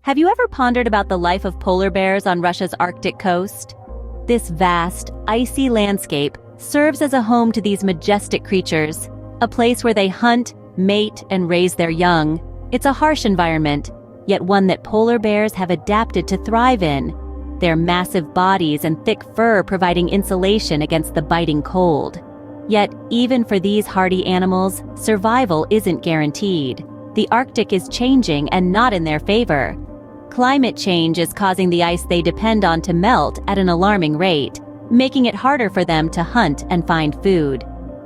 Have you ever pondered about the life of polar bears on Russia's Arctic coast? This vast, icy landscape serves as a home to these majestic creatures, a place where they hunt, mate, and raise their young. It's a harsh environment, yet one that polar bears have adapted to thrive in, their massive bodies and thick fur providing insulation against the biting cold. Yet, even for these hardy animals, survival isn't guaranteed. The Arctic is changing and not in their favor. Climate change is causing the ice they depend on to melt at an alarming rate, making it harder for them to hunt and find food.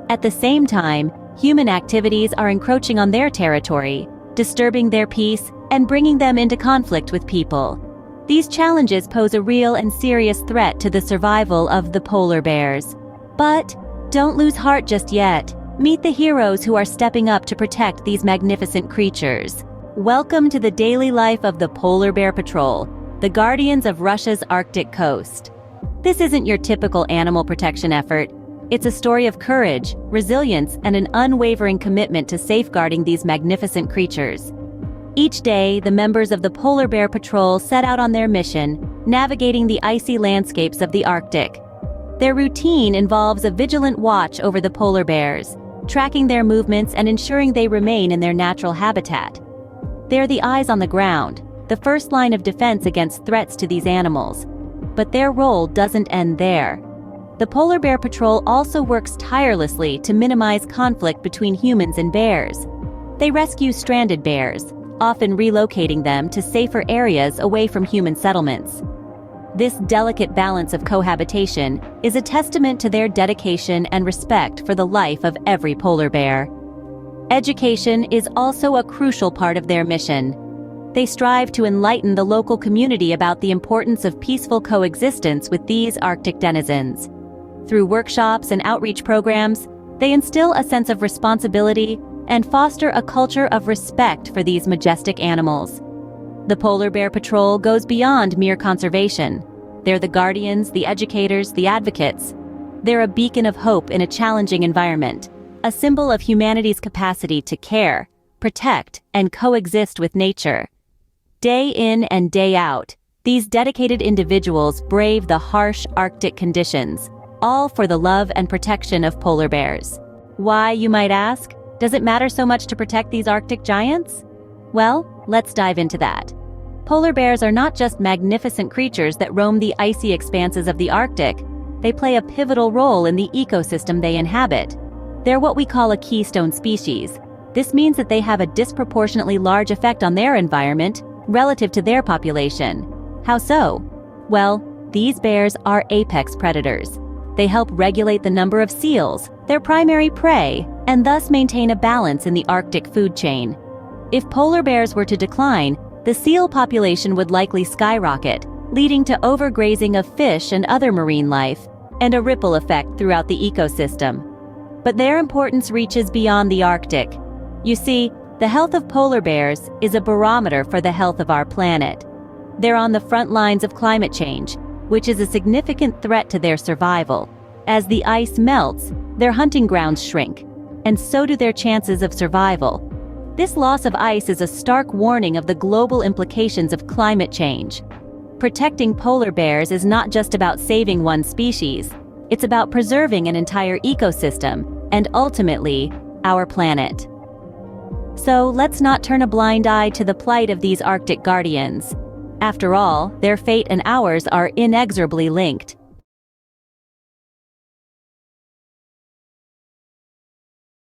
At the same time, human activities are encroaching on their territory, disturbing their peace and bringing them into conflict with people. These challenges pose a real and serious threat to the survival of the polar bears. But don't lose heart just yet. Meet the heroes who are stepping up to protect these magnificent creatures. Welcome to the daily life of the Polar Bear Patrol, the guardians of Russia's Arctic coast. This isn't your typical animal protection effort. It's a story of courage, resilience, and an unwavering commitment to safeguarding these magnificent creatures. Each day, the members of the Polar Bear Patrol set out on their mission, navigating the icy landscapes of the Arctic. Their routine involves a vigilant watch over the polar bears, tracking their movements and ensuring they remain in their natural habitat. They're the eyes on the ground, the first line of defense against threats to these animals. But their role doesn't end there. The Polar Bear Patrol also works tirelessly to minimize conflict between humans and bears. They rescue stranded bears, often relocating them to safer areas away from human settlements. This delicate balance of cohabitation is a testament to their dedication and respect for the life of every polar bear. Education is also a crucial part of their mission. They strive to enlighten the local community about the importance of peaceful coexistence with these Arctic denizens. Through workshops and outreach programs, they instill a sense of responsibility and foster a culture of respect for these majestic animals. The Polar Bear Patrol goes beyond mere conservation. They're the guardians, the educators, the advocates. They're a beacon of hope in a challenging environment, a symbol of humanity's capacity to care, protect, and coexist with nature. Day in and day out, these dedicated individuals brave the harsh Arctic conditions, all for the love and protection of polar bears. Why, you might ask? Does it matter so much to protect these Arctic giants? Well, let's dive into that. Polar bears are not just magnificent creatures that roam the icy expanses of the Arctic. They play a pivotal role in the ecosystem they inhabit. They're what we call a keystone species. This means that they have a disproportionately large effect on their environment relative to their population. How so? Well, these bears are apex predators. They help regulate the number of seals, their primary prey, and thus maintain a balance in the Arctic food chain. If polar bears were to decline, the seal population would likely skyrocket, leading to overgrazing of fish and other marine life, and a ripple effect throughout the ecosystem. But their importance reaches beyond the Arctic. You see, the health of polar bears is a barometer for the health of our planet. They're on the front lines of climate change, which is a significant threat to their survival. As the ice melts, their hunting grounds shrink, and so do their chances of survival. This loss of ice is a stark warning of the global implications of climate change. Protecting polar bears is not just about saving one species. It's about preserving an entire ecosystem, and ultimately, our planet. So let's not turn a blind eye to the plight of these Arctic guardians. After all, their fate and ours are inexorably linked.